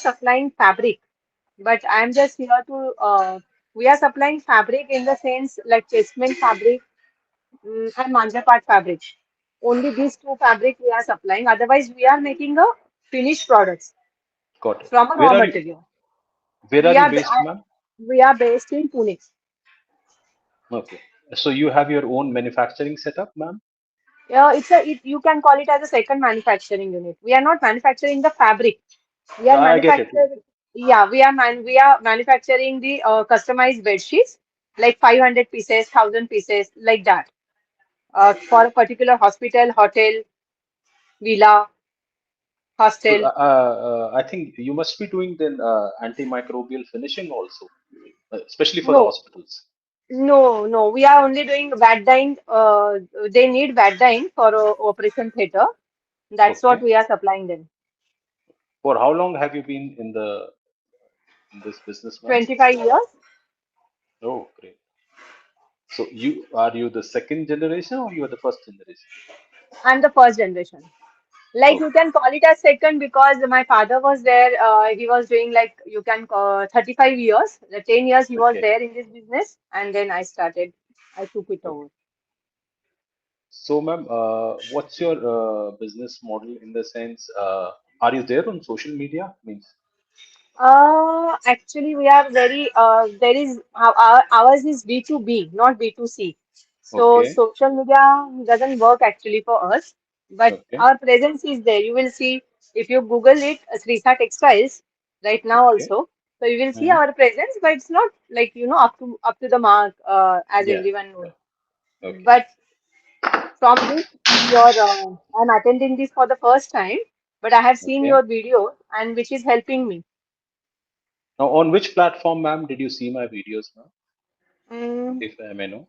supplying fabric, but I'm just here to, we are supplying fabric in the sense like Chessman fabric, and Manjapat fabric. Only these two fabric we are supplying. Otherwise, we are making a finished products Got it. from a raw material. Where are We you are based, ma'am? we are based in Pune. Okay. So you have your own manufacturing setup, ma'am? You can call it as a second manufacturing unit. We are not manufacturing the fabric. We are I get it. manufacturing. Yeah, we are manufacturing the customized bed sheets, like 500 pieces, 1,000 pieces, like that, for a particular hospital, hotel, villa, So hostel. I think you must be doing then antimicrobial finishing also, especially for the No, hospitals. no. We are only doing Vaddyne. They need Vaddyne for operation theater. That's what Okay. we are supplying them. For how long have you been in the in this business, ma'am? 25 years. Oh, great. So you the second generation or you are the first generation? I'm the first generation. Like you Okay. can call it as second because my father was there. He was doing like you can call 35 years. The 10 years he was Okay. there in this business, and then I started. I took it Okay. over. So, ma'am, what's your business model in the sense? Are you there on social media? Means Actually, we are very, there is, ours is B2B, not B2C. So okay, social media doesn't work actually for us, but okay, our presence is there. You will see if you Google it, Srisa Textiles, right now okay. also. So you will see Hmm. our presence, but it's not like, up to the mark, as Yeah, everyone knows. yeah. Okay. But from this, I'm attending this for the first time, but I have seen Okay. your video and which is helping me. Now, on which platform, ma'am, did you see my videos, ma'am? Mm, If I may know.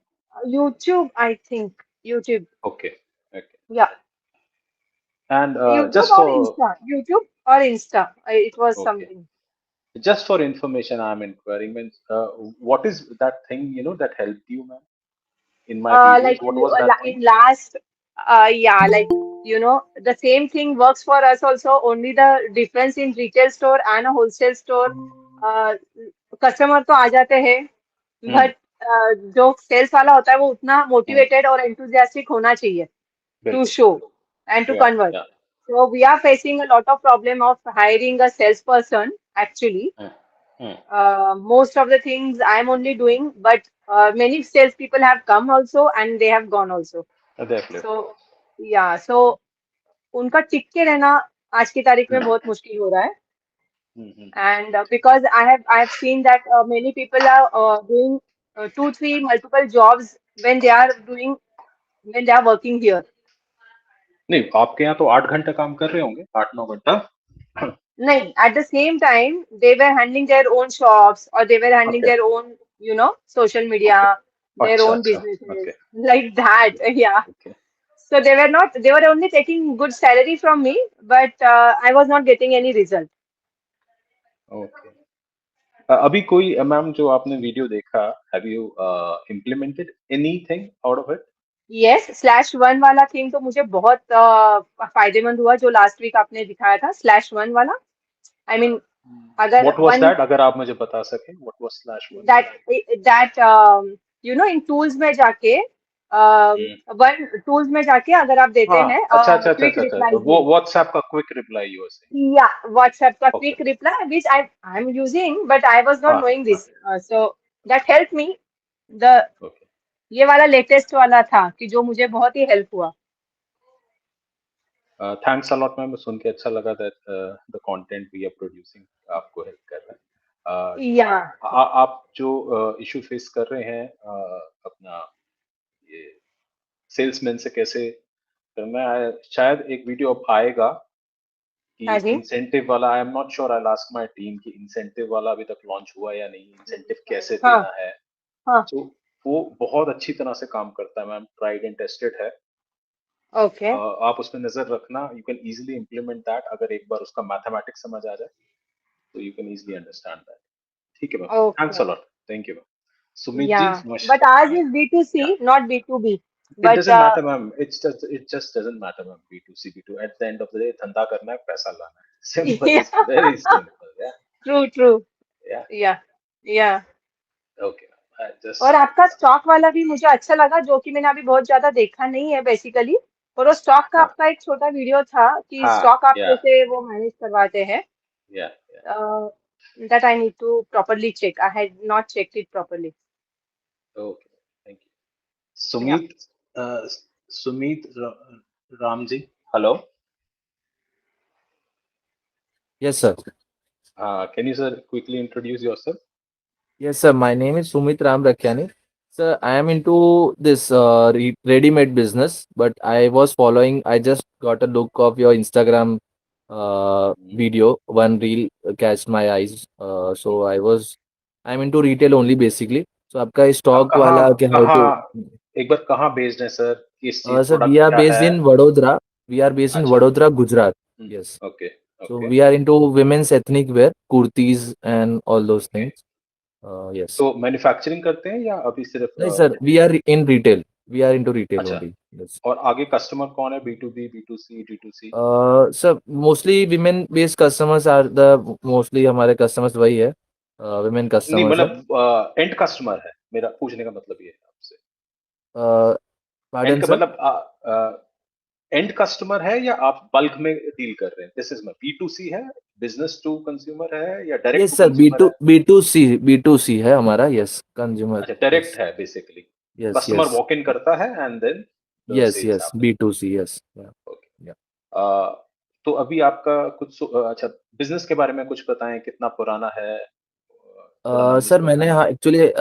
YouTube, I think. YouTube. Okay. Okay. Yeah. And YouTube just or for Insta. YouTube or Insta. It was okay, something. just for information, I'm inquiring. Means, what is that thing that helped you, ma'am, in my videos? Like What was that thing? in last, yeah, like, the same thing works for us also. Only the difference in retail store and a wholesale store. Uh, Customer तो आ जाते हैं, Hmm. but जो sales वाला होता है वो उतना Hmm. Motivated और enthusiastic होना चाहिए to बिल्कुल. show and to Yeah. convert. Yeah. So we are facing a lot of problem of hiring a salesperson actually. Hmm. Hmm. Most of the things I'm only doing, but many salespeople have come also and they have gone also. Definitely. So yeah, so उनका टिक के रहना आज की तारीख में बहुत मुश्किल हो रहा है. Hmm. And because I have seen that many people are doing two, three multiple jobs when they are working here. नहीं आपके यहाँ तो 8 घंटे काम कर रहे होंगे 8-9 घंटा. No, at the same time, they were handling their own shops or they were handling Okay. their own, social Okay. media, their अच्छा own अच्छा. businesses, Okay. like that. Okay. Yeah. Okay. So they were only taking good salary from me, but I was not getting any result. Okay. अभी कोई ma'am जो आपने video देखा, have you implemented anything out of it? Yes, /1 वाला thing तो मुझे बहुत फायदेमंद हुआ जो लास्ट वीक आपने दिखाया था /1 वाला. आई मीन अगर What was वन that? अगर आप मुझे बता सके, what was /1? That that in tools में जाके हम्म. वन टूल्स में जाके अगर आप देते हाँ. हैं अच्छा अच्छा अच्छा क्विक अच्छा अच्छा. रिप्लाई. वो WhatsApp का quick reply you are saying. Yeah WhatsApp का okay. Quick reply which I am using but I was not हाँ नोइंग हाँ. This. So that help me. The okay. ये वाला लेटेस्ट वाला था कि जो मुझे बहुत ही हेल्प हुआ. Thanks a lot ma'am. सुन के अच्छा लगा that the content we are producing आपको हेल्प कर रहा है. या आप जो इशू फेस कर रहे हैं अपना ये सेल्समैन से कैसे करना है, शायद एक वीडियो अब आएगा कि हाँ जी. इंसेंटिव वाला. I am not sure. I ask my team कि इंसेंटिव वाला अभी तक लॉन्च हुआ या नहीं, इंसेंटिव कैसे हाँ देना है. हाँ. तो वो बहुत अच्छी तरह से काम करता है ma'am, tried and tested okay. ओके. आप उसमें नजर रखना. You can easily implement that. अगर एक बार उसका मैथमेटिक्स समझ आ जाए तो you can easily understand that. ठीक है ma'am. Thanks okay. A lot. Thank you ma'am. Sumit ji Yeah, but ours नमस्कार. is B2C, not B2B. It But doesn't matter, ma'am. It just doesn't matter, ma'am. B2C, B2. At the end of the day, धंधा करना है, पैसा लाना है. Simple. yeah, It's very simple. Yeah. True true. Yeah. या या Okay. I और just आपका स्टॉक वाला भी मुझे अच्छा लगा, जो कि मैंने अभी बहुत ज्यादा देखा नहीं है बेसिकली। और वो स्टॉक का हाँ आपका एक छोटा वीडियो था कि हाँ स्टॉक आप yeah कैसे वो मैनेज करवाते हैं। yeah yeah. That I need to properly check. I had not checked it properly. Okay. Thank you. Yeah. Sumit, uh, Sumit Ramji. Hello. Yes, sir. Can you sir quickly introduce yourself? Yes, sir. My name is Sumit Ram Rakhyani. Sir, I am into this ready-made business, but I was following. I just got a look of your Instagram hmm, video. One reel catched my eyes. So I'm into retail only basically. So आपका आप stock कहाँ वाला क्या how कहाँ to? एक बार कहाँ based हैं sir? किस चीज Sir, we प्रोडक्ट are क्या based है? in Vadodara. We are based in अच्छा. Vadodara, Gujarat. Yes. Okay So okay we are into women's ethnic wear, kurtis and all those okay. things. Yes. तो manufacturing करते हैं या अभी सिर्फ नहीं sir, we are in retail, we are into retail अच्छा. Only. Yes और आगे कस्टमर कौन है? B to B, B to C, D to C? Sir, mostly women based customers are the mostly हमारे कस्टमर्स वही है, विमेन नहीं customers है। मतलब एंड कस्टमर है, मेरा पूछने का मतलब ये है आपसे. एंड पार्डन का सर। मतलब एंड कस्टमर है या आप बल्क में डील कर रहे हैं? This is B to C है, बिजनेस टू कंज्यूमर है या direct yes to sir, consumer है? बी टू सी है हमारा। Yes, consumer. अच्छा, डायरेक्ट यस है basically. Yes customer yes walk in करता है and then the yes sales yes, happen. B to C. Yes. Okay. तो अभी आपका कुछ अच्छा, बिजनेस के बारे में कुछ बताएं, कितना पुराना है? थोड़ा नॉलेज सर मैंने, बताएं. हाँ एक्चुअली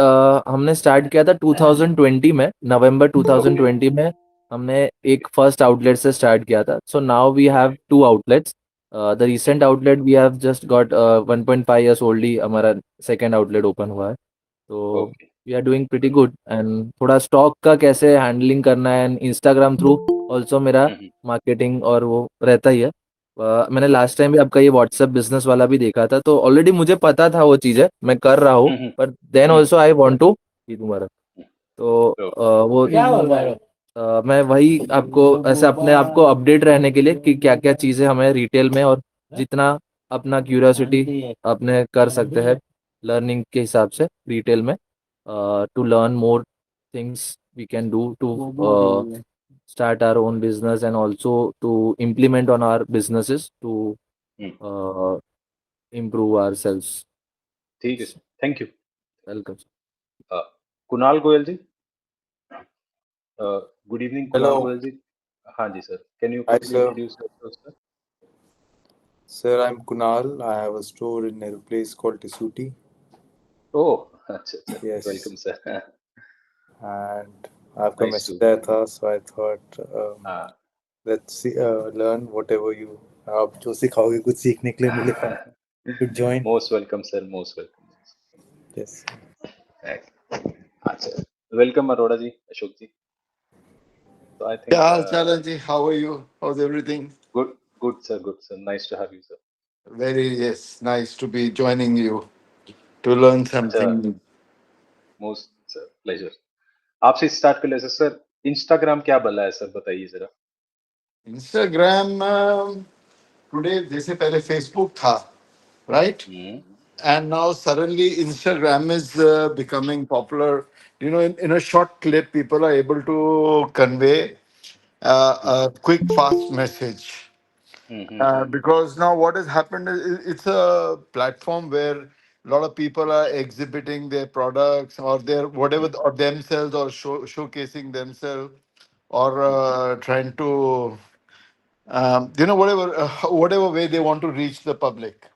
हमने स्टार्ट किया था 2020 में, नवंबर ओके. 2020 में। हमने एक फर्स्ट आउटलेट से स्टार्ट किया था। So now we have two outlets. The recent outlet we have just got 1.5 years old ही हमारा सेकेंड आउटलेट ओपन हुआ है। तो okay. We are doing pretty good. And थोड़ा स्टॉक का कैसे हैंडलिंग करना है, एंड इंस्टाग्राम थ्रू ऑल्सो मेरा हम्म मार्केटिंग और वो रहता ही है। मैंने लास्ट टाइम भी आपका ये व्हाट्सएप बिजनेस वाला भी देखा था, तो ऑलरेडी मुझे पता था वो चीज़ें मैं कर रहा हूँ। हम्म पर then hmm also I want to ये तुम्हारा, तो ओके. वो क्या बोल रहा है? मैं वही आपको ऐसे अपने आप को अपडेट रहने के लिए कि क्या क्या चीज़ें हमें रिटेल में, और जितना अपना क्यूरियोसिटी अपने कर सकते हैं लर्निंग के हिसाब से रिटेल में, to learn more things we can do to start our own business, and also to implement on our businesses to hmm, uh, improve ourselves. ठीक है sir, thank you. Welcome. Kunal Goyal ji, good evening Kunal Hello. Goyal ji. हाँ जी sir, can you Hi, quickly sir. Introduce yourself sir? Sir, I'm Kunal. I have a store in a place called Tisuti. ओह अच्छा अच्छा, welcome Yes. Sir. And आपका nice to. message आया था, so I thought हाँ. let's see, learn whatever you आप जो सिखाओगे कुछ सीखने के लिए मिलेगा. To join. Most welcome sir, most welcome. Yes. अच्छा, वेलकम अरोड़ा जी, अशोक जी. तो आई क्या थिंक हाल चाल है जी? How are you? How's everything? Good good sir, good sir, nice to have you sir. Very yes, nice to be joining you to learn अच्छा, something. Most sir pleasure. आपसे start कर ले sir. Sir, Instagram क्या बला है sir, बताइए जरा. Instagram today जैसे पहले फेसबुक था, right? Hmm And now suddenly Instagram is becoming popular. You know, in a short clip, people are able to convey a hmm quick, fast message. Hmm. Because now what has happened is it's a platform where a lot of people are exhibiting their products or their whatever, or themselves, or showcasing themselves, or trying to whatever whatever way they want to reach the public.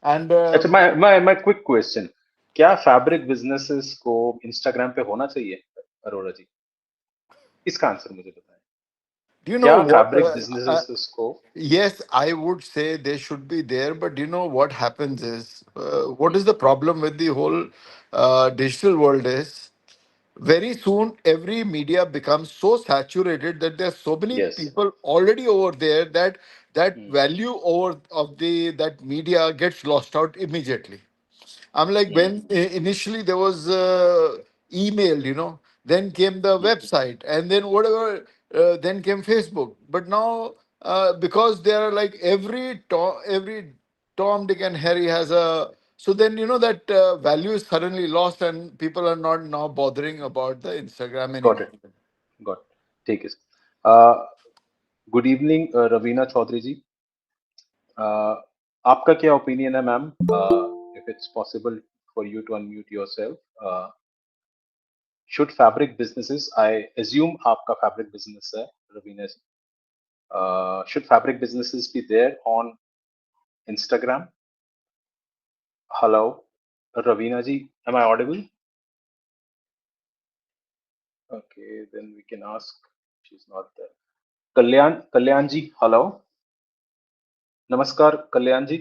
And अच्छा, मैं quick question. क्या fabric businesses को Instagram पे होना चाहिए अरोड़ा जी? इसका answer मुझे बताएं. do you know क्या what? फैब्रिक बिजनेसेस को? Yes, I would say they should be there, but you know what happens is, what hmm, is the problem with the whole digital world is, very soon every media becomes so saturated that there's so many yes. people already over there that that hmm value over of the that media gets lost out immediately. I'm like, hmm when initially there was email, then came the hmm website, and then whatever, then came Facebook. But now, because there are like every Tom, Dick, and Harry has a. So then you know that value is suddenly lost, and people are not now bothering about the Instagram Got anymore. it. Got it. ठीक है good evening Raveena Chaudhary ji आपका क्या opinion है ma'am if it's possible for you to unmute yourself should fabric businesses I assume आपका fabric business है Raveena ji should fabric businesses be there on Instagram? Hello, Ravina ji, am I audible? Okay, then we can ask. She's not there. Kalyan ji, hello. Namaskar, Kalyan ji.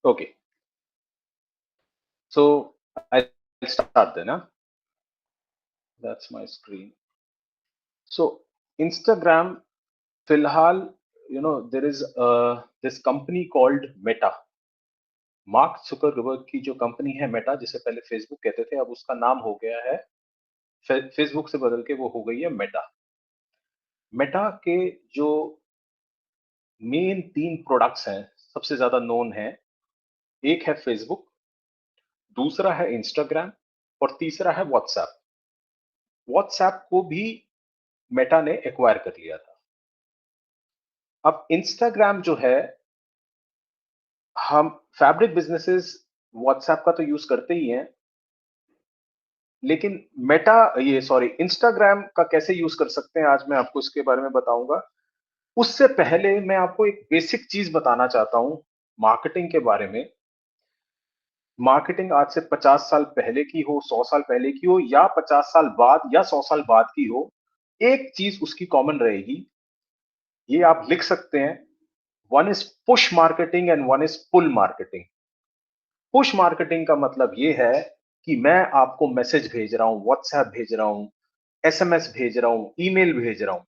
Okay, so I'll start then. Huh? That's my screen. So Instagram, filhal, you know, there is this company called Meta. Mark Zuckerberg की जो company है Meta, जिसे पहले Facebook कहते थे, अब उसका नाम हो गया है फेसबुक से बदल के वो हो गई है मेटा। मेटा के जो मेन 3 प्रोडक्ट्स हैं, सबसे ज्यादा नोन है, एक है फेसबुक, दूसरा है इंस्टाग्राम और तीसरा है व्हाट्सएप। व्हाट्सएप को भी मेटा ने एक्वायर कर लिया था। अब इंस्टाग्राम जो है, हम फैब्रिक बिजनेसेस व्हाट्सएप का तो यूज करते ही हैं, लेकिन मेटा ये सॉरी इंस्टाग्राम का कैसे यूज कर सकते हैं, आज मैं आपको इसके बारे में बताऊंगा। उससे पहले मैं आपको एक बेसिक चीज बताना चाहता हूं मार्केटिंग के बारे में। मार्केटिंग आज से 50 साल पहले की हो, 100 साल पहले की हो, या 50 साल बाद या 100 साल बाद की हो, एक चीज उसकी कॉमन रहेगी। ये आप लिख सकते हैं, one is push marketing and one is pull marketing. Push marketing का मतलब ये है कि मैं आपको मैसेज भेज रहा हूं, व्हाट्सएप भेज रहा हूं, एसएमएस भेज रहा हूं, ईमेल भेज रहा हूं।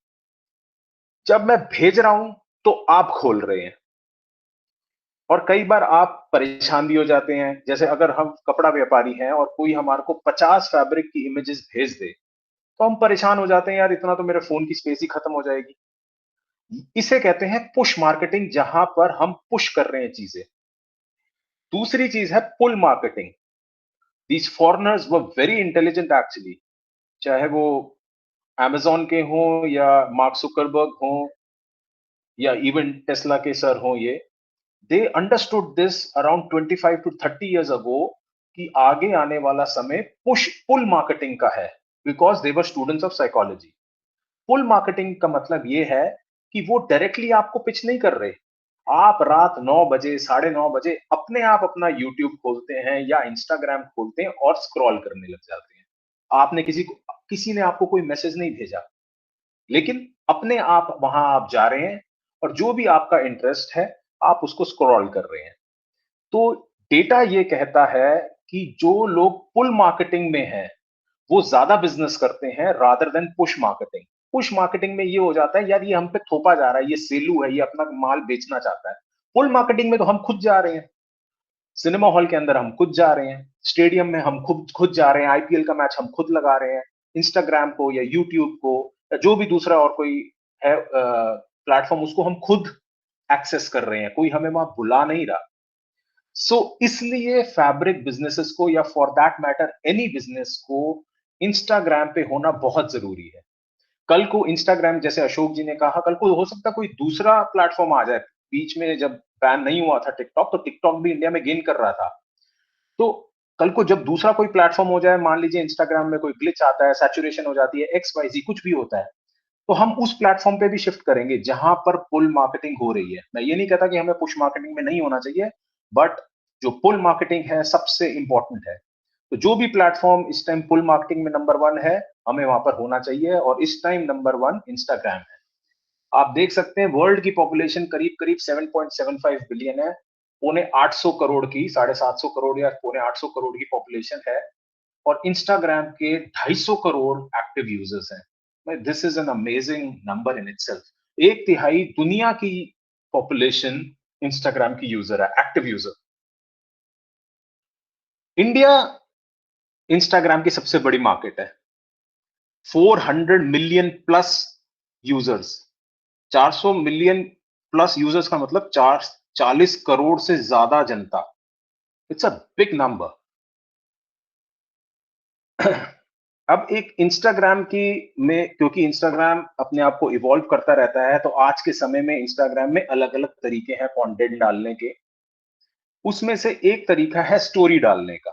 जब मैं भेज रहा हूं तो आप खोल रहे हैं, और कई बार आप परेशान भी हो जाते हैं। जैसे अगर हम कपड़ा व्यापारी हैं और कोई हमारे को 50 फैब्रिक की इमेजेस भेज दे, तो हम परेशान हो जाते हैं, यार इतना तो मेरे फोन की स्पेस ही खत्म हो जाएगी। इसे कहते हैं पुश मार्केटिंग, जहां पर हम पुश कर रहे हैं चीजें। दूसरी चीज है pull marketing. These foreigners were very intelligent actually, चाहे वो Amazon के हों या मार्क जुकरबर्ग हों या इवन टेस्ला के सर हों, ये they understood this around 25 to 30 years ago कि आगे आने वाला समय पुश पुल मार्केटिंग का है, because they were students of psychology। Pull marketing का मतलब ये है कि वो डायरेक्टली आपको पिच नहीं कर रहे। आप रात 9 बजे 9:30 बजे अपने आप अपना यूट्यूब खोलते हैं या इंस्टाग्राम खोलते हैं और स्क्रॉल करने लग जाते हैं। आपने किसी ने आपको कोई मैसेज नहीं भेजा, लेकिन अपने आप वहां आप जा रहे हैं और जो भी आपका इंटरेस्ट है आप उसको स्क्रॉल कर रहे हैं। तो डेटा ये कहता है कि जो लोग पुल मार्केटिंग में हैं, वो ज्यादा बिजनेस करते हैं rather than push marketing. Push marketing में ये हो जाता है, यार ये हम पे थोपा जा रहा है, ये सेलू है, ये अपना माल बेचना चाहता है। पुल मार्केटिंग में तो हम खुद जा रहे हैं, सिनेमा हॉल के अंदर हम खुद जा रहे हैं, स्टेडियम में हम खुद खुद जा रहे हैं, आईपीएल का मैच हम खुद लगा रहे हैं, इंस्टाग्राम को या यूट्यूब को या जो भी दूसरा और कोई है प्लेटफॉर्म, उसको हम खुद एक्सेस कर रहे हैं, कोई हमें वहां बुला नहीं रहा। इसलिए फैब्रिक बिजनेसेस को या for that matter any business को इंस्टाग्राम पे होना बहुत जरूरी है। कल को इंस्टाग्राम, जैसे अशोक जी ने कहा, कल को हो सकता है कोई दूसरा प्लेटफॉर्म आ जाए। बीच में जब बैन नहीं हुआ था टिकटॉक, तो टिकटॉक भी इंडिया में गेन कर रहा था। तो कल को जब दूसरा कोई प्लेटफॉर्म हो जाए, मान लीजिए इंस्टाग्राम में कोई ग्लिच आता है, सैचुरेशन हो जाती है, एक्स वाई जी कुछ भी होता है, तो हम उस प्लेटफॉर्म पे भी शिफ्ट करेंगे जहां पर पुल मार्केटिंग हो रही है। मैं ये नहीं कहता कि हमें पुश मार्केटिंग में नहीं होना चाहिए, बट जो पुल मार्केटिंग है सबसे इंपॉर्टेंट है। तो जो भी प्लेटफॉर्म इस टाइम पुल मार्केटिंग में नंबर 1 है, हमें वहां पर होना चाहिए, और इस टाइम नंबर 1 इंस्टाग्राम है। आप देख सकते हैं वर्ल्ड की पॉपुलेशन करीब करीब 7.75 बिलियन है। पौने 800 करोड़ की, 750 करोड़ या पौने 800 करोड़ की पॉपुलेशन है, और इंस्टाग्राम के 250 करोड़ एक्टिव यूजर्स हैं। This is an amazing number in itself. 1/3 दुनिया की पॉपुलेशन इंस्टाग्राम की यूजर है, एक्टिव यूजर। इंडिया इंस्टाग्राम की सबसे बड़ी मार्केट है, 400 million plus users. 400 million plus users का मतलब 40 करोड़ से ज्यादा जनता. It's a big number. अब एक इंस्टाग्राम की में, क्योंकि इंस्टाग्राम अपने आप को इवॉल्व करता रहता है, तो आज के समय में इंस्टाग्राम में अलग अलग तरीके हैं कंटेंट डालने के. उसमें से एक तरीका है स्टोरी डालने का.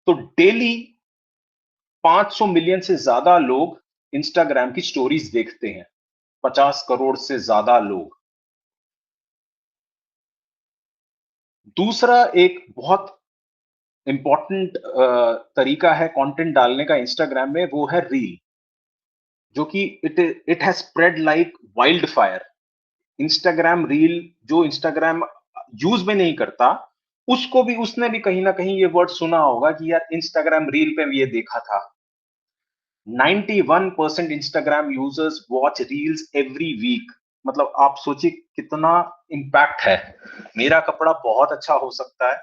तो डेली 500 मिलियन से ज्यादा लोग इंस्टाग्राम की स्टोरीज देखते हैं. 50 करोड़ से ज्यादा लोग. दूसरा एक बहुत इंपॉर्टेंट तरीका है कंटेंट डालने का इंस्टाग्राम में, वो है रील, जो कि it has spread like wild fire. Instagram reel, जो इंस्टाग्राम यूज में नहीं करता, उसने भी कहीं ना कहीं ये वर्ड सुना होगा कि यार इंस्टाग्राम रील पे ये देखा था. 91% Instagram users watch reels every week. मतलब आप सोचिए कितना इंपैक्ट है. मेरा कपड़ा बहुत अच्छा हो सकता है,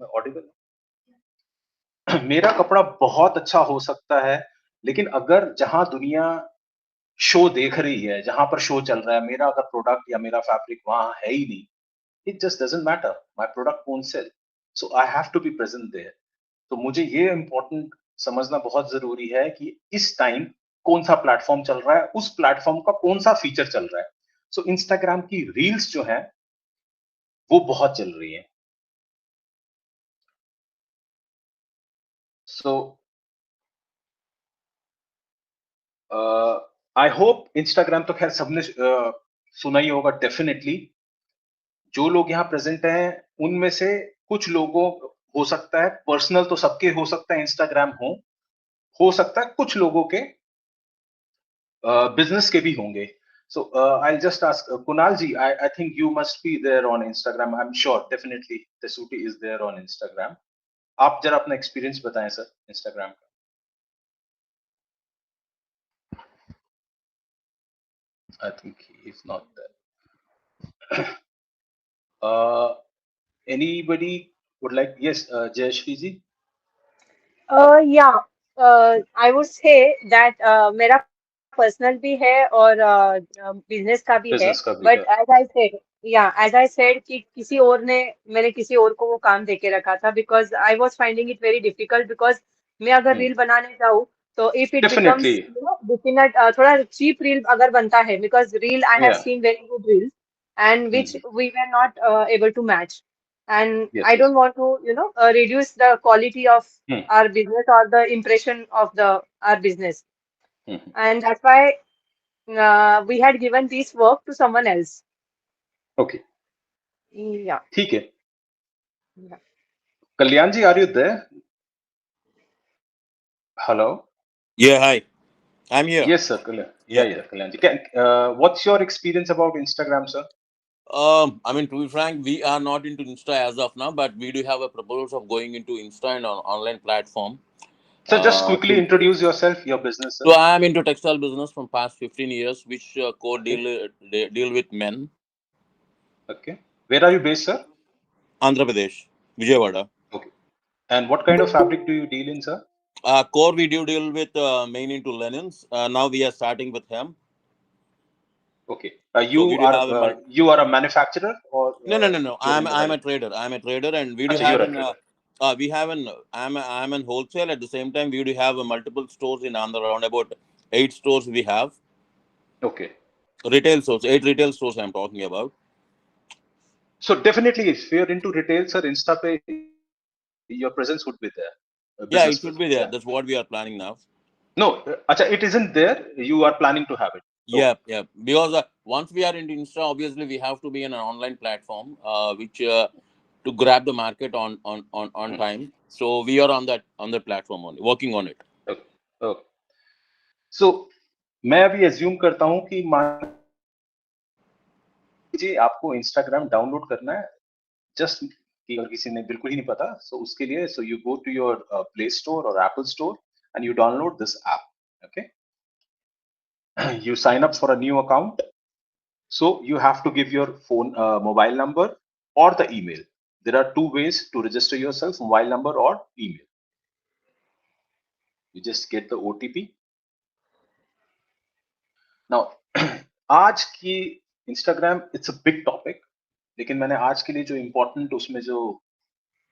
ऑडिबल. मेरा कपड़ा बहुत अच्छा हो सकता है, लेकिन अगर जहां दुनिया शो देख रही है, जहां पर शो चल रहा है, मेरा अगर प्रोडक्ट या मेरा फैब्रिक वहां है ही नहीं, it just doesn't matter. My product won't sell. So I have to be present there. तो मुझे ये इंपॉर्टेंट समझना बहुत जरूरी है कि इस टाइम कौन सा प्लेटफॉर्म चल रहा है, उस प्लेटफॉर्म का कौन सा फीचर चल रहा है. सो इंस्टाग्राम की रील्स जो है वो बहुत चल रही है. सो आई होप इंस्टाग्राम तो खैर सबने सुना ही होगा डेफिनेटली. जो लोग यहाँ प्रेजेंट हैं उनमें से कुछ लोगों, हो सकता है पर्सनल तो सबके हो सकता है इंस्टाग्राम हो सकता है कुछ लोगों के बिजनेस के भी होंगे. So I just ask Kunal ji, I think you must be there on Instagram. I am sure definitely Dasuti is there on Instagram. आप जरा अपना एक्सपीरियंस बताएं सर इंस्टाग्राम का. I think he is not there. Anybody would like? Yes, Jayashree ji. Yeah I would say that मेरा personal भी है और business का भी है. बिजनेस का भी बट है. एज आई सेड कि मैंने किसी और को वो काम देके रखा था, because I was finding it very difficult. Because मैं अगर रील बनाने जाऊँ तो if it definitely. Becomes definite, थोड़ा चीप रील अगर बनता है, because reel I have yeah. Seen very good reels and which we were not able to match. And yes I yes. don't want to, reduce the quality of our business or the impression of our business. And that's why we had given this work to someone else. Okay, Yeah. ठीक है. Yeah. Kalyan ji, are you there? Hello. Yeah, hi. I'm here. Yes, sir. Kalyan. Yeah. Yeah, Kalyan ji. What's your experience about Instagram, sir? I mean, to be frank, we are not into Insta as of now, but we do have a proposal of going into Insta and on online platform. Sir, just quickly So, introduce yourself, your business, sir. so I am into textile business from past 15 years, which core Okay. deal with men. Okay. Where are you based, sir? Andhra Pradesh, Vijayawada. Okay. And what kind of fabric do you deal in, sir? Core we do deal with main into linens. Now we are starting with hemp. Okay. So we do have a You are a manufacturer or no. you're in the I'm a trader. I'm a trader, and we do Achha, have you're a an trader. I'm an wholesale. At the same time, we do have multiple stores in Andhra. Around about 8 stores we have. Okay. Retail stores, 8 retail stores I'm talking about. So definitely, if you're into retail, sir, Insta pe your presence would be there. Yeah, Business it should presence. be there. Yeah. That's what we are planning now. No, acha, it isn't there. You are planning to have it. Yeah. Because once we are into Insta, obviously we have to be in an online platform, which to grab the market on time. So we are on that platform only, working on it. Okay. Okay. So मैं अभी assume करता हूं कि मान लीजिए आपको Instagram download करना है, जस्ट कि अगर किसी ने बिल्कुल ही नहीं पता, सो उसके लिए so you go to your play store और Apple store and you download this app. Okay. You sign up for a new account, so you have to give your phone mobile number or the email. There are two ways to register yourself: mobile number or email. You just get the OTP. Now आज की Instagram it's a big topic, लेकिन मैंने आज के लिए जो important उसमें जो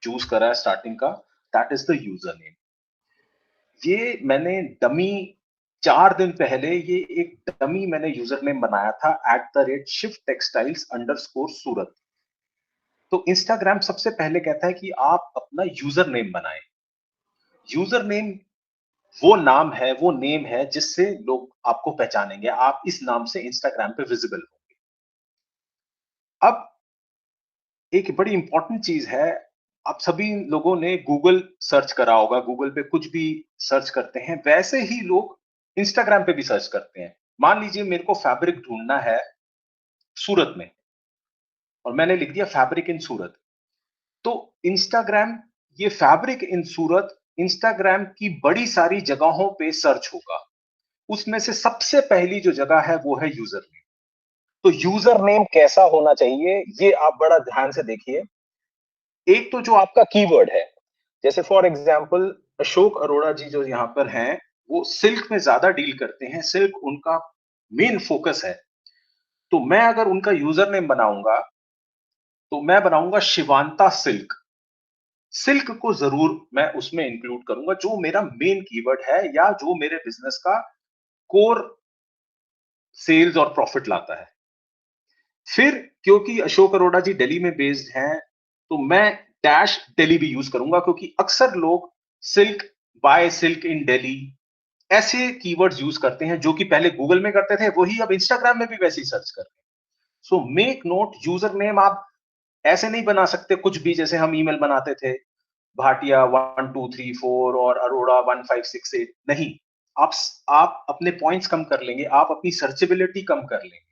चूज करा है स्टार्टिंग का, that is the user name. ये मैंने डमी 4 दिन पहले ये एक डमी मैंने यूजर नेम बनाया था @shift textiles _ सूरत। तो इंस्टाग्राम सबसे पहले कहता है कि आप अपना यूजर नेम बनाएं। यूजर नेम वो नाम है, वो नेम है जिससे लोग आपको पहचानेंगे, आप इस नाम से इंस्टाग्राम पे विजिबल होंगे। अब एक बड़ी इंपॉर्टेंट चीज है, आप सभी लोगों ने गूगल सर्च करा होगा, गूगल पे कुछ भी सर्च करते हैं वैसे ही लोग इंस्टाग्राम पे भी सर्च करते हैं। मान लीजिए मेरे को फैब्रिक ढूंढना है सूरत में, और मैंने लिख दिया फैब्रिक इन सूरत, तो इंस्टाग्राम ये फैब्रिक इन सूरत इंस्टाग्राम की बड़ी सारी जगहों पे सर्च होगा। उसमें से सबसे पहली जो जगह है वो है यूजर नेम। तो यूजर नेम कैसा होना चाहिए ये आप बड़ा ध्यान से देखिए। एक तो जो आपका कीवर्ड है, जैसे फॉर एग्जांपल अशोक अरोड़ा जी जो यहाँ पर हैं, वो सिल्क में ज्यादा डील करते हैं, सिल्क उनका मेन फोकस है। तो मैं अगर उनका यूजर नेम बनाऊंगा तो मैं बनाऊंगा शिवांता सिल्क। सिल्क को जरूर मैं उसमें इंक्लूड करूंगा जो मेरा मेन कीवर्ड है या जो मेरे बिजनेस का कोर सेल्स और प्रॉफिट लाता है। फिर क्योंकि अशोक अरोड़ा जी दिल्ली में बेस्ड हैं, तो मैं डैश दिल्ली भी यूज करूंगा, क्योंकि अक्सर लोग silk, buy silk in Delhi, ऐसे कीवर्ड्स यूज करते हैं जो कि पहले गूगल में करते थे, वही अब इंस्टाग्राम में भी वैसे ही सर्च कर रहे हैं। So make note, user name आप ऐसे नहीं बना सकते कुछ भी, जैसे हम ईमेल बनाते थे भाटिया 1234 और अरोड़ा 1568। नहीं, आप आप अपने पॉइंट्स कम कर लेंगे, आप अपनी सर्चेबिलिटी कम कर लेंगे।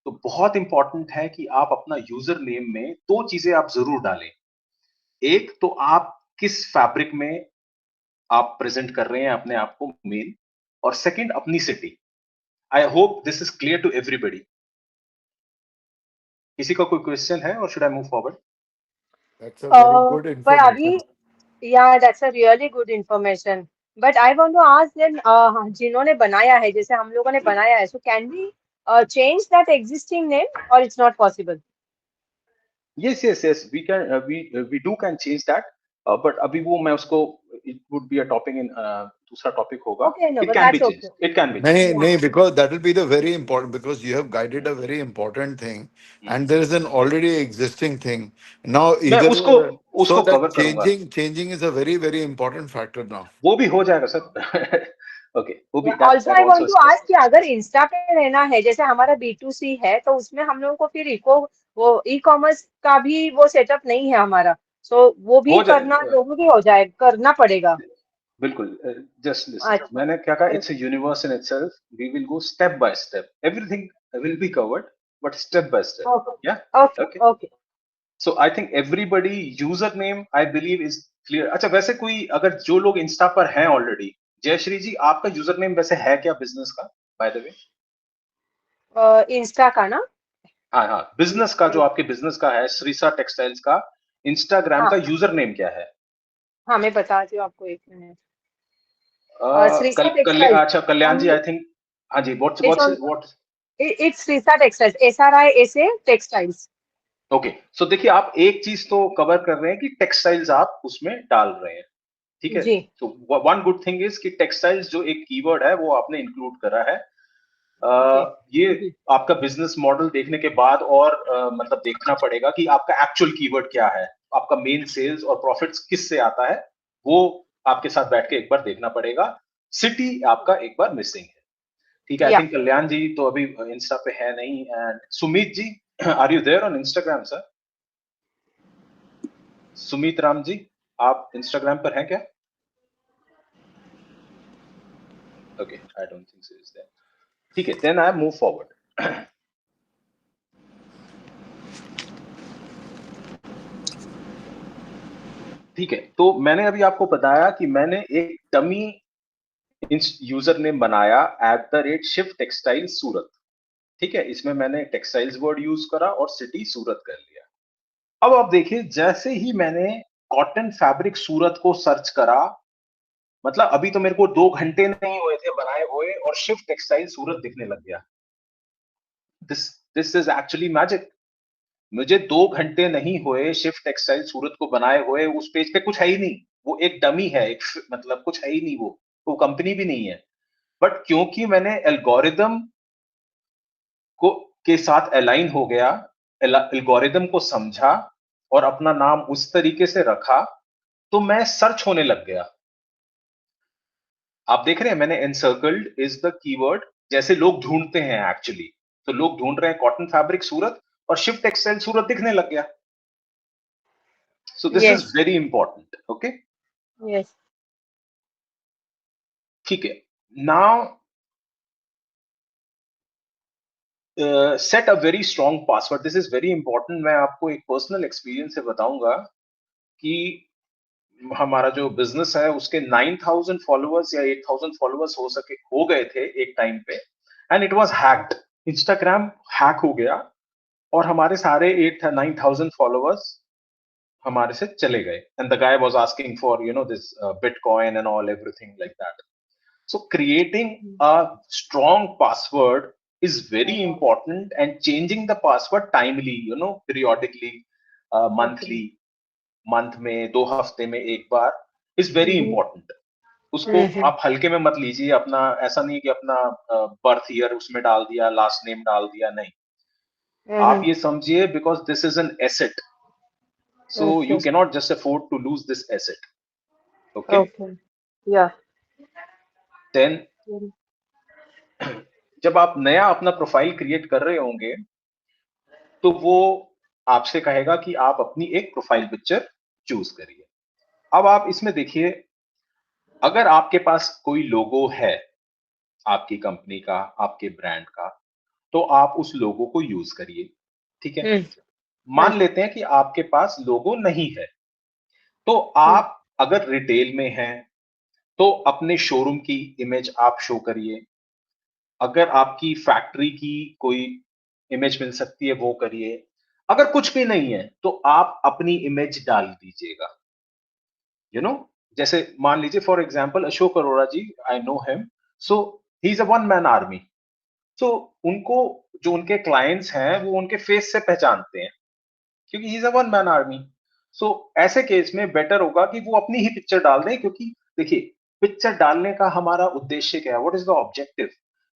तो बहुत इंपॉर्टेंट है कि आप अपना यूजर नेम में दो चीजें आप जरूर डालें। एक तो आप किस फैब्रिक में आप प्रेजेंट कर रहे हैं अपने आप को मेन, और सेकंड अपनी city. I hope this is clear to everybody. किसी का कोई क्वेश्चन है और should I move forward? That's a very good पर अभी, information. yeah, that's a really good information. But I want to ask then, जिन्होंने बनाया है, जैसे हम लोगों ने बनाया है, so can we change that existing name or it's not possible? yes, we do can change that, but अभी वो मैं उसको, it would be a topic in दूसरा टॉपिक होगा। Okay, no, It but can be that's changed, okay. it can be No, changed. no, because that will be the very important, because you have guided a very important thing, and there is an already existing thing. Now मैं either उसको so उसको that cover करूंगा, changing is a very, very important factor now. वो भी हो जाएगा sir. Okay, वो भी Yeah, that also that I want also to is ask कि पॉसिबल। अगर इंस्टा पे रहना है, जैसे हमारा B2C है, तो उसमें हम लोगों को फिर वो ई कॉमर्स का भी वो सेटअप नहीं है हमारा, सो वो भी हो करना जाए, जरूरी हो जाए, करना पड़ेगा। बिल्कुल। जस्ट लिसन, अच्छा, मैंने क्या कहा, it's a universe in itself, we will go step by step, everything will be covered, but step by step. Okay yeah okay okay, okay. So I think everybody user name I believe is clear. अच्छा, वैसे कोई अगर जो लोग Insta पर हैं already, Jayashree जी आपका user name वैसे है क्या बिजनेस का, बाय द वे? इंस्टा का ना? हाँ हाँ, बिजनेस का जो आपके बिजनेस का है श्रीसा टेक्सटाइल्स का, इंस्टाग्राम का हाँ यूजर नेम क्या है? हाँ, मैं बताती हूँ आपको, एक मिनट। कल श्रीसा कल्याण, टेक्सटाइल्स, अच्छा कल्याण जी ओनली आई थिंक, हाँ जी, what's it's what's on, what. It's Srisa textiles, SRISA textiles. Okay, so देखिए आप एक चीज तो कवर कर रहे हैं कि टेक्सटाइल्स आप उसमें डाल रहे हैं, ठीक है। जी तो वन गुड थिंग इज कि टेक्सटाइल्स जो एक कीवर्ड है वो आपने इंक्लूड करा है। ओके। ये आपका बिजनेस मॉडल देखने के बाद और मतलब देखना पड़ेगा कि आपका एक्चुअल कीवर्ड क्या है, आपका मेन सेल्स और प्रॉफिट्स किस से आता है, वो आपके साथ बैठ के एक बार देखना पड़ेगा। सिटी आपका एक बार मिसिंग है, ठीक है। आई या थिंक कल्याण जी तो अभी इंस्टा पे है नहीं, and Sumit ji, are you there on Instagram sir? Sumit Ram ji, आप इंस्टाग्राम पर हैं क्या? Okay, I don't think so is there. ठीक है, देन आई मूव फॉरवर्ड। ठीक है, तो मैंने अभी आपको बताया कि मैंने एक डमी यूजर नेम बनाया @shift textiles सूरत, ठीक है। इसमें मैंने टेक्सटाइल्स वर्ड यूज करा और सिटी सूरत कर लिया। अब आप देखिए, जैसे ही मैंने कॉटन फैब्रिक सूरत को सर्च करा, मतलब अभी तो मेरे को 2 घंटे नहीं हुए थे बनाए हुए और शिफ्ट टेक्सटाइल सूरत दिखने लग गया। This is actually magic. मुझे 2 घंटे नहीं हुए शिफ्ट टेक्सटाइल सूरत को बनाए हुए, उस पेज पे कुछ है ही नहीं, वो एक डमी है, एक मतलब कुछ है ही नहीं, वो कंपनी भी नहीं है। बट क्योंकि मैंने एल्गोरिदम को के साथ अलाइन हो गया, एल्गोरिदम को समझा और अपना नाम उस तरीके से रखा, तो मैं सर्च होने लग गया। आप देख रहे हैं मैंने एनसर्कल्ड इज द कीवर्ड, जैसे लोग ढूंढते हैं एक्चुअली, तो लोग ढूंढ रहे हैं कॉटन फैब्रिक सूरत और शिफ्ट टेक्सटाइल सूरत दिखने लग गया। So this is Yes. Very important. Okay, Yes. ठीक है। Now set a very strong password, this is very important. मैं आपको एक पर्सनल एक्सपीरियंस से बताऊंगा कि हमारा जो बिजनेस है उसके 9,000 फॉलोअर्स या 8,000 फॉलोअर्स हो गए थे एक टाइम पे, and it was hacked. Instagram hack हो गया और हमारे सारे 8-9,000 फॉलोअर्स हमारे से चले गए, and the guy was asking for this bitcoin and all everything like that. So creating a strong password is very important, and changing the password timely, periodically, monthly, month में 2 हफ्ते में एक बार, इज वेरी इंपॉर्टेंट। उसको आप हल्के में मत लीजिए, अपना ऐसा नहीं कि अपना बर्थ ईयर उसमें डाल दिया, लास्ट नेम डाल दिया, नहीं। आप ये समझिए, because this is an asset, so you Okay. Cannot just afford to lose this asset. Okay, Okay. Yeah. Then जब आप नया अपना प्रोफाइल क्रिएट कर रहे होंगे तो वो आपसे कहेगा कि आप अपनी एक प्रोफाइल पिक्चर चूज करिए। अब आप इसमें देखिए, अगर आपके पास कोई लोगो है आपकी कंपनी का, आपके ब्रांड का, तो आप उस लोगो को यूज करिए, ठीक है। मान लेते हैं कि आपके पास लोगो नहीं है, तो आप अगर रिटेल में हैं तो अपने शोरूम की इमेज आप शो करिए। अगर आपकी फैक्ट्री की कोई इमेज मिल सकती है वो करिए। अगर कुछ भी नहीं है तो आप अपनी इमेज डाल दीजिएगा। जैसे मान लीजिए for example Ashok Arora ji, I know him, so he is a one man army. So उनको, जो उनके क्लाइंट्स हैं वो उनके फेस से पहचानते हैं, क्योंकि he is a one man army. So ऐसे केस में बेटर होगा कि वो अपनी ही पिक्चर डाल दें, क्योंकि देखिए पिक्चर डालने का हमारा उद्देश्य क्या है, व्हाट इज द ऑब्जेक्टिव,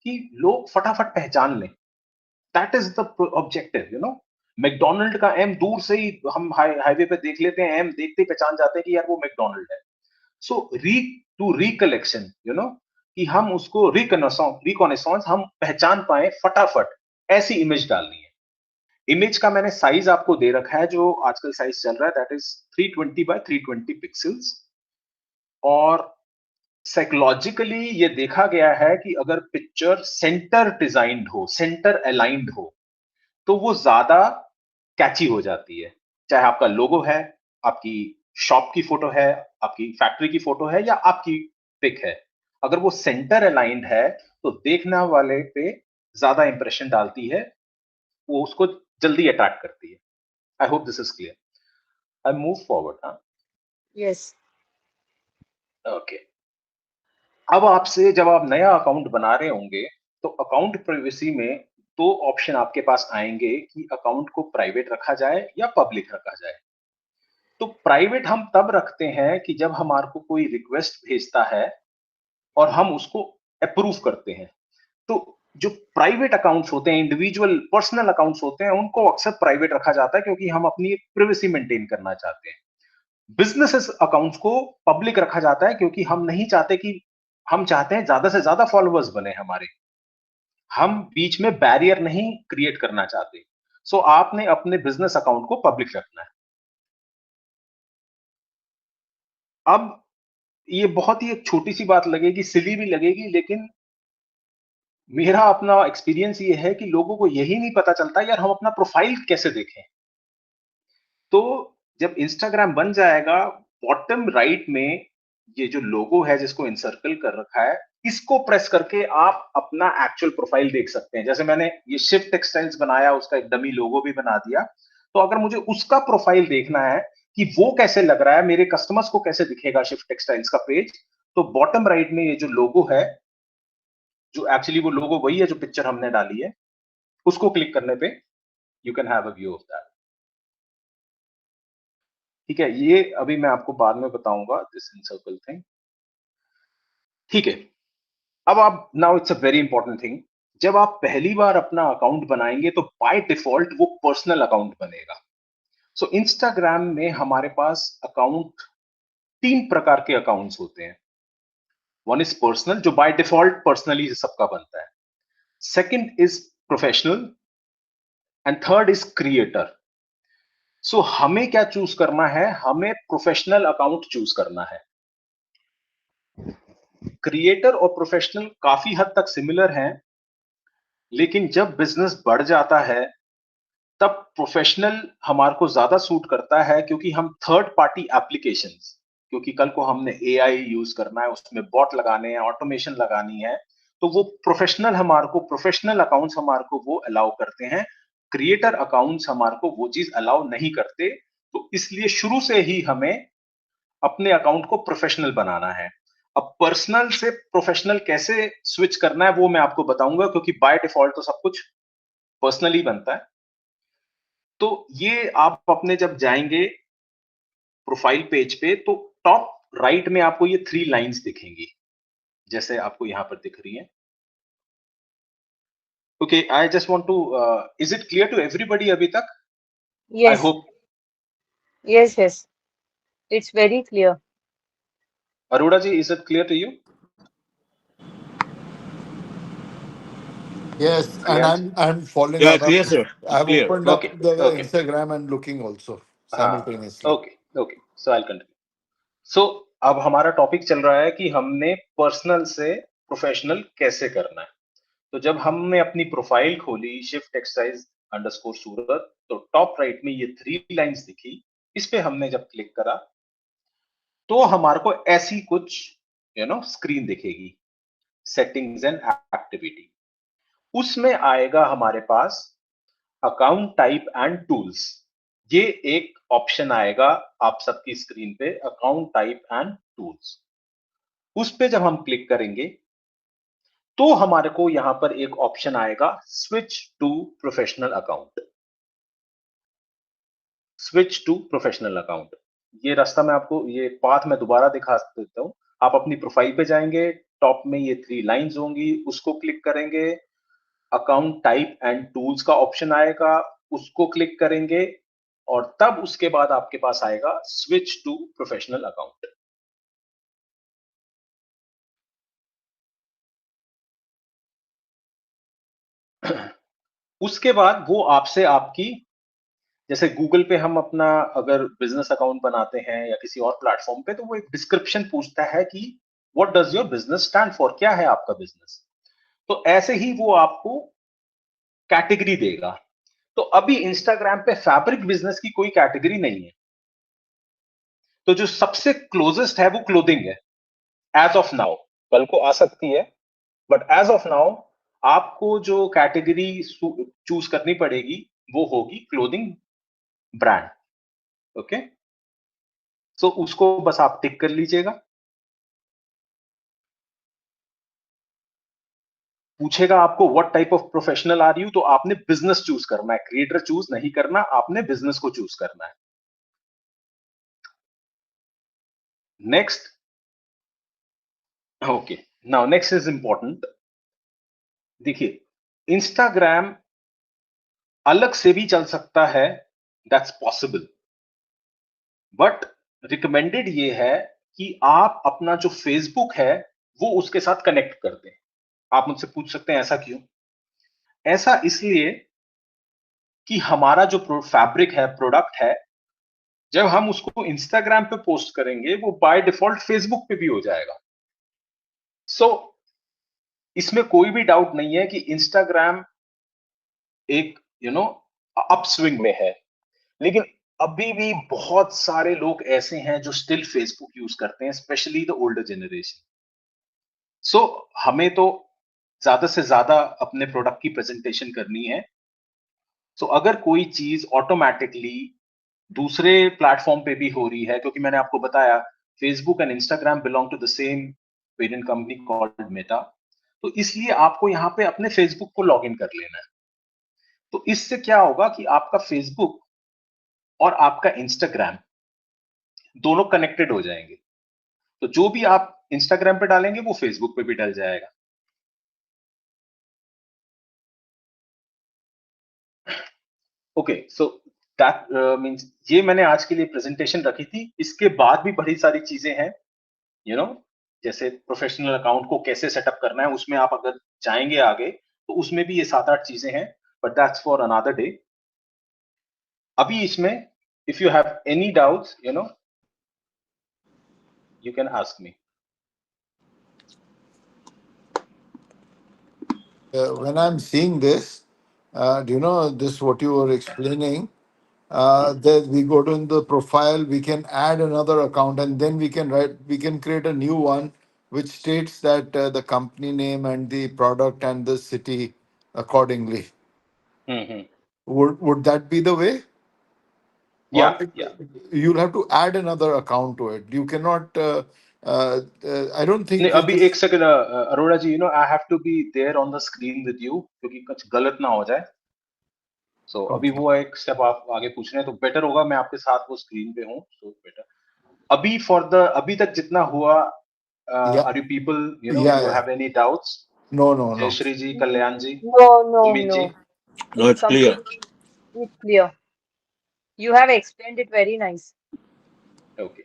कि लोग फटाफट पहचान लें। That is the objective. McDonald का एम दूर से ही हम हाईवे पे देख लेते हैं, एम देखते ही पहचान जाते हैं कि यार वो मैकडोनल्ड है। सो टू रिकलेक्शन, कि हम उसको रिकॉनेसॉन्स हम पहचान पाए फटाफट, ऐसी इमेज डालनी है। इमेज का मैंने साइज आपको दे रखा है, जो आजकल साइज चल रहा है, दैट इज 320 बाय 320 पिक्सल्स। और साइकोलॉजिकली ये देखा गया है कि अगर पिक्चर सेंटर डिजाइंड हो, सेंटर अलाइंड हो, तो वो ज्यादा कैची हो जाती है। चाहे आपका लोगो है, आपकी शॉप की फोटो है, आपकी फैक्ट्री की फोटो है, या आपकी पिक है, अगर वो सेंटर अलाइंड है तो देखने वाले पे ज्यादा इंप्रेशन डालती है, वो उसको जल्दी अट्रैक्ट करती है। आई hope this is clear. I move forward. Yes. Okay, अब आपसे जब आप नया अकाउंट बना रहे होंगे तो अकाउंट प्राइवेसी में 2 ऑप्शन आपके पास आएंगे कि अकाउंट को प्राइवेट रखा जाए या पब्लिक रखा जाए। तो प्राइवेट हम तब रखते हैं कि जब हमारे को कोई रिक्वेस्ट भेजता है और हम उसको अप्रूव करते हैं। तो जो प्राइवेट अकाउंट्स होते हैं, इंडिविजुअल पर्सनल अकाउंट्स होते हैं, उनको अक्सर प्राइवेट रखा जाता है क्योंकि हम अपनी प्राइवेसी मेंटेन करना चाहते हैं। बिजनेस अकाउंट्स को पब्लिक रखा जाता है क्योंकि हम नहीं चाहते कि, हम चाहते हैं ज्यादा से ज्यादा फॉलोअर्स बने हमारे, हम बीच में बैरियर नहीं क्रिएट करना चाहते। सो आपने अपने बिजनेस अकाउंट को पब्लिक रखना है। अब ये बहुत ही एक छोटी सी बात लगेगी, सिली भी लगेगी, लेकिन मेरा अपना एक्सपीरियंस ये है कि लोगों को यही नहीं पता चलता यार हम अपना प्रोफाइल कैसे देखें। तो जब इंस्टाग्राम बन जाएगा, बॉटम राइट में ये जो लोगो है जिसको इंसर्कल कर रखा है, इसको प्रेस करके आप अपना एक्चुअल प्रोफाइल देख सकते हैं। जैसे मैंने ये शिफ्ट टेक्सटाइल्स बनाया, उसका एक डमी लोगो भी बना दिया। तो अगर मुझे उसका प्रोफाइल देखना है कि वो कैसे लग रहा है, मेरे कस्टमर्स को कैसे दिखेगा शिफ्ट टेक्सटाइल्स का पेज, तो बॉटम राइट में ये जो लोगो है, जो एक्चुअली वो लोगो वही है जो पिक्चर हमने डाली है, उसको क्लिक करने पे you can have a view of that. ठीक है, ये अभी मैं आपको बाद में बताऊंगा दिस इनसर्कल थिंग। ठीक है, अब आप now it's a very important thing, जब आप पहली बार अपना अकाउंट बनाएंगे तो बाय डिफॉल्ट वो पर्सनल अकाउंट बनेगा। सो इंस्टाग्राम में हमारे पास अकाउंट 3 प्रकार के अकाउंट्स होते हैं। वन इज पर्सनल, जो बाय डिफॉल्ट पर्सनली सबका बनता है। Second is professional and third is creator. So हमें क्या चूज करना है, हमें प्रोफेशनल अकाउंट चूज करना है। क्रिएटर और प्रोफेशनल काफी हद तक सिमिलर हैं, लेकिन जब बिजनेस बढ़ जाता है तब प्रोफेशनल हमारे को ज्यादा सूट करता है, क्योंकि हम थर्ड पार्टी एप्लीकेशंस, क्योंकि कल को हमने एआई यूज करना है, उसमें बॉट लगाने हैं, ऑटोमेशन लगानी है, तो वो प्रोफेशनल हमारे को, प्रोफेशनल अकाउंट्स हमारे को वो अलाउ करते हैं। क्रिएटर अकाउंट्स हमारे को वो चीज अलाउ नहीं करते। तो इसलिए शुरू से ही हमें अपने अकाउंट को प्रोफेशनल बनाना है। अब पर्सनल से प्रोफेशनल कैसे स्विच करना है वो मैं आपको बताऊंगा, क्योंकि बाय डिफॉल्ट तो सब कुछ पर्सनली बनता है। तो ये आप अपने जब जाएंगे प्रोफाइल पेज पे तो टॉप राइट में आपको ये 3 लाइंस दिखेंगी, जैसे आपको यहां पर दिख रही है। Okay, I just want to, is it clear to everybody अभी तक? I Yes, hope. yes, it's very clear. Arora ji, is it clear to you? Yes, and Priyansh? I'm following Yeah, up. clear, sir. It's I've clear. opened up okay the okay, Instagram and looking also हाँ, simultaneously. Okay okay, so I continue. So अब हमारा topic चल रहा है कि हमने personal से professional कैसे करना है। तो जब हमने अपनी प्रोफाइल खोली शिफ्ट एक्सरसाइज अंडरस्कोर सूरत, तो टॉप राइट में ये 3 लाइंस दिखी। इस पे हमने जब क्लिक करा तो हमारे को ऐसी कुछ स्क्रीन दिखेगी, सेटिंग्स एंड एक्टिविटी। उसमें आएगा हमारे पास अकाउंट टाइप एंड टूल्स। ये एक ऑप्शन आएगा आप सबकी स्क्रीन पे, अकाउंट टाइप एंड टूल्स। उस पे जब हम क्लिक करेंगे तो हमारे को यहां पर एक ऑप्शन आएगा switch to professional account. Switch to professional account, ये रास्ता मैं आपको, ये पाथ मैं दोबारा दिखा देता हूं। आप अपनी प्रोफाइल पे जाएंगे, टॉप में ये 3 लाइंस होंगी, उसको क्लिक करेंगे, अकाउंट टाइप एंड टूल्स का ऑप्शन आएगा, उसको क्लिक करेंगे, और तब उसके बाद आपके पास आएगा स्विच टू प्रोफेशनल अकाउंट। उसके बाद वो आपसे आपकी, जैसे गूगल पे हम अपना अगर बिजनेस अकाउंट बनाते हैं या किसी और प्लेटफॉर्म पे, तो वो एक डिस्क्रिप्शन पूछता है कि what does your business stand for, क्या है आपका बिजनेस। तो ऐसे ही वो आपको कैटेगरी देगा। तो अभी इंस्टाग्राम पे फैब्रिक बिजनेस की कोई कैटेगरी नहीं है, तो जो सबसे क्लोजेस्ट है वो क्लोथिंग है एज ऑफ नाउ। कल को आ सकती है, बट एज ऑफ नाउ आपको जो कैटेगरी चूज करनी पड़ेगी वो होगी क्लोथिंग ब्रांड। ओके, सो उसको बस आप टिक कर लीजिएगा। पूछेगा आपको what type of professional are you, तो आपने बिजनेस चूज करना है, क्रिएटर चूज नहीं करना, आपने बिजनेस को चूज करना है। Next, okay, now next is important. देखिए, इंस्टाग्राम अलग से भी चल सकता है, दैट्स पॉसिबल, बट रिकमेंडेड ये है कि आप अपना जो फेसबुक है वो उसके साथ कनेक्ट कर दें। आप मुझसे पूछ सकते हैं ऐसा क्यों? ऐसा इसलिए कि हमारा जो फैब्रिक है, प्रोडक्ट है, जब हम उसको इंस्टाग्राम पे पोस्ट करेंगे वो बाय डिफॉल्ट फेसबुक पे भी हो जाएगा। सो इसमें कोई भी डाउट नहीं है कि इंस्टाग्राम एक अपस्विंग में है, लेकिन अभी भी बहुत सारे लोग ऐसे हैं जो स्टिल फेसबुक यूज करते हैं, स्पेशली द ओल्डर जनरेशन। सो हमें तो ज्यादा से ज्यादा अपने प्रोडक्ट की प्रेजेंटेशन करनी है। सो अगर कोई चीज ऑटोमेटिकली दूसरे प्लेटफॉर्म पे भी हो रही है, क्योंकि मैंने आपको बताया Facebook and Instagram belong to the same parent company called Meta, तो इसलिए आपको यहाँ पे अपने फेसबुक को लॉग इन कर लेना है। तो इससे क्या होगा कि आपका फेसबुक और आपका इंस्टाग्राम दोनों कनेक्टेड हो जाएंगे। तो जो भी आप इंस्टाग्राम पे डालेंगे वो फेसबुक पे भी डल जाएगा। ओके, सो दैट मींस ये मैंने आज के लिए प्रेजेंटेशन रखी थी। इसके बाद भी बड़ी सारी चीजें हैं, यू नो, जैसे प्रोफेशनल अकाउंट को कैसे सेटअप करना है, उसमें आप अगर जाएंगे आगे तो उसमें भी ये 7-8 चीजें हैं, but that's for another day. अभी इसमें if you have any doubts, you know, you can ask me. When I'm seeing this, do you know this what you were explaining? That we go to the profile, we can add another account, and then we can create a new one which states that the company name and the product and the city accordingly. Mm-hmm. Would that be the way? Or Yeah. you'll have to add another account to it. You cannot. I don't नहीं, think अभी it is. एक second Arora ji, you know, I have to be there on the screen with you, क्योंकि कुछ गलत ना हो जाए। सो अभी Okay. वो एक स्टेप आप आगे पूछ रहे हैं, तो बेटर होगा मैं आपके साथ वो स्क्रीन पे हूँ, सो बेटर। अभी फॉर द अभी तक जितना हुआ, Yeah. Are you people, you know, Yeah. You Yeah. Have any doubts? No. No. No. Jayashree ji, Kalyan ji, No, Sumit ji? no. No, It's it's clear. completely clear. You have explained it very nice. Okay,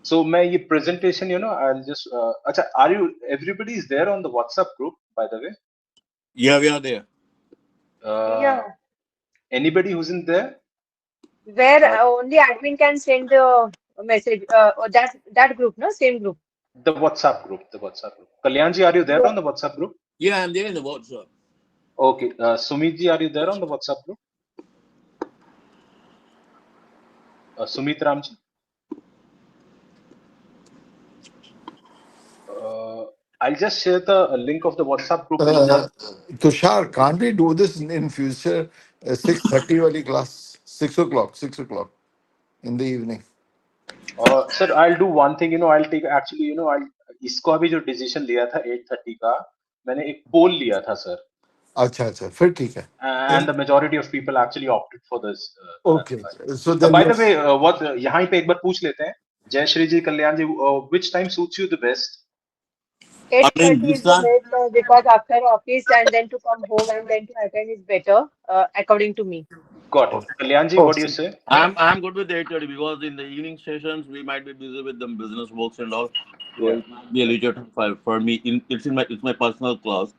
so मैं ये presentation, you know, I will just, अच्छा, are you, everybody is there on the WhatsApp group, by the way? Yeah, we are there. Yeah. Anybody who's in there? Where Uh, only admin can send the message. Or that group, no? Same group. the WhatsApp group, the WhatsApp group. Kalyan ji, are you there on the WhatsApp group? Yeah, I'm there in the WhatsApp. Okay. Sumit ji, are you there on the WhatsApp group? Sumit Ram ji? I'll just share the link of the WhatsApp group in the. Tushar, can't we do this in future? 6:30 wali class, 6 o'clock, 6 o'clock in the evening. Sir, I'll do one thing. You know, I'll take, actually, you know, I'll इसको अभी जो decision लिया था 8:30 का, मैंने एक पोल लिया था सर, अच्छा अच्छा, फिर ठीक है. and the majority of people actually opted for this. Okay, so then By the let's. way, what यहाँ पे एक बार पूछ लेते हैं, जयश्री जी, कल्याण जी, which time suits you the best? I mean, 8:30 this is the time, best because after office and then to come home and then to attend is better, according to me. Got it. Kalyan ji, what do you say? I'm good with 8:30 because in the evening sessions we might be busy with the business works and all. So Yeah. it might be a leisure time for me. It's my personal class.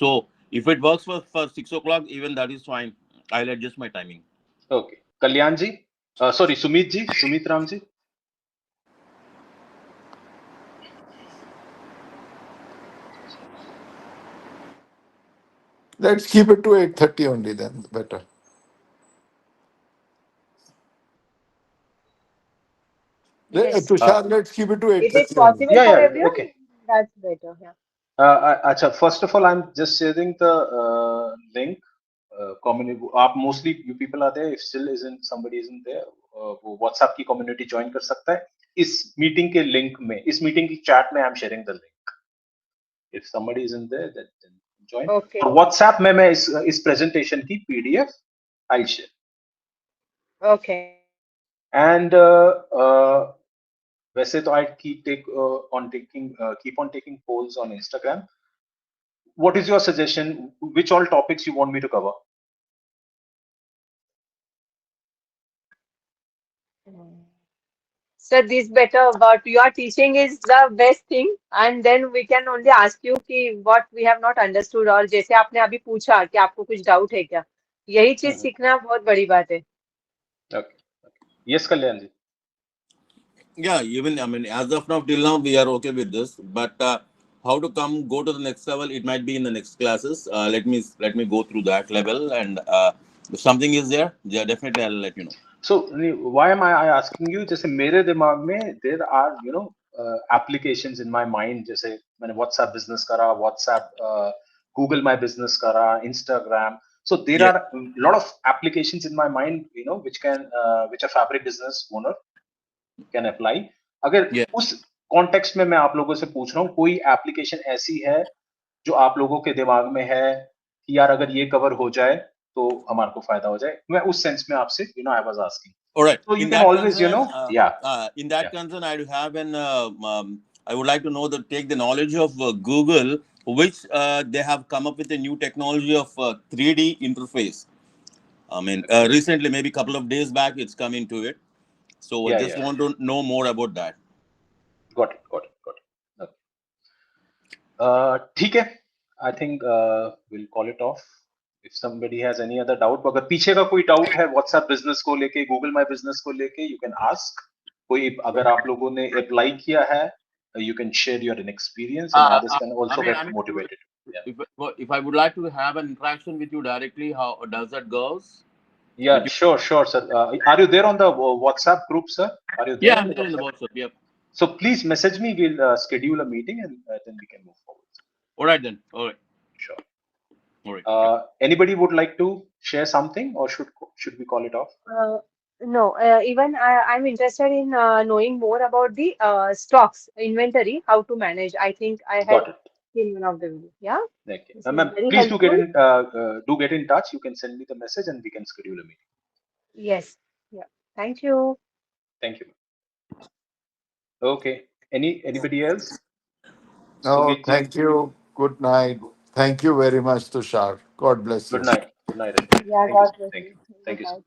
So if it works for 6 o'clock, even that is fine. I'll adjust my timing. Okay. Kalyan ji, sorry, Sumit ji, Sumit Ram ji. Let's keep it to 8:30 only then. Better. Yes. Tushar, let's keep it to It is 8:30 only. possible for Yeah, everyone. okay. That's better. Yeah. Acha, first of all, I'm just sharing the link. Community, आप mostly you people are there. If still isn't, somebody isn't there, वो WhatsApp की community join कर सकता है। इस meeting के link में, इस meeting की chat में I'm sharing the link. If somebody isn't there, then join. Okay. और WhatsApp में मैं इस presentation की PDF I'll share. Okay. And वैसे तो I keep on taking polls on Instagram. What is your suggestion? Which all topics you want me to cover? So this better, but your teaching is the best thing, and then we can only ask you कि what we have not understood, और जैसे आपने अभी पूछा कि आपको कुछ doubt है क्या, यही चीज सीखना बहुत बड़ी बात है. Okay. Yes, Kalyan ji. Yeah, even I mean, as of now, till now, we are okay with this. But how to go to the next level? It might be in the next classes. Let me go through that level, and if something is there, yeah, definitely I'll let you know. So why am I asking you? जैसे मेरे दिमाग में there are, you know, applications in my mind. जैसे मैंने WhatsApp business करा, WhatsApp, Google My Business करा, Instagram. So there Yeah. are a lot of applications in my mind, you know, which a fabric business owner can apply. अगर Yeah. उस context में मैं आप लोगों से पूछ रहा हूँ, कोई application ऐसी है जो आप लोगों के दिमाग में है कि यार अगर ये कवर हो जाए तो हमारे को फायदा हो जाए. मैं उस सेंस में आपसे I was asking. All right. So you In can that always, concern, in that Yeah. concern, I do have I would like to know take the knowledge of Google, which they have come up with a new technology of 3D interface. I mean, recently, maybe a couple of days back, it's come into it. So I just want to know more about that. Got it. Okay. ठीक है. I think we'll call it off. If somebody has any other doubt, अगर पीछे का कोई doubt है WhatsApp business को लेके, Google My Business को लेके, you can ask. कोई अगर आप लोगों ने अप्लाई किया है, you can share your experience and others can also get motivated. If I would like to have an interaction with you directly, how does that go? Yeah, sure, sir. Are you there on the WhatsApp group, sir? Are you there? Yeah, I'm there in the WhatsApp. Yep. So please message me. We'll schedule a meeting and then we can move forward. All right then. All right. Sure. All right. Anybody would like to share something, or should we call it off? No, even I'm interested in knowing more about the stocks inventory, how to manage. I think I had Got it. seen one of the video. Yeah, Okay. this is Ma'am, very please do helpful. get in touch. You can send me the message and we can schedule a meeting. Yes. Yeah. Thank you. Thank you. Okay. Anybody else? No, Sumit ji? thank you. Good night. Thank you very much, Tushar. God bless you. Good night. Good night. Yeah, Thank God you. bless Thank you. you. Thank you, Good sir. night.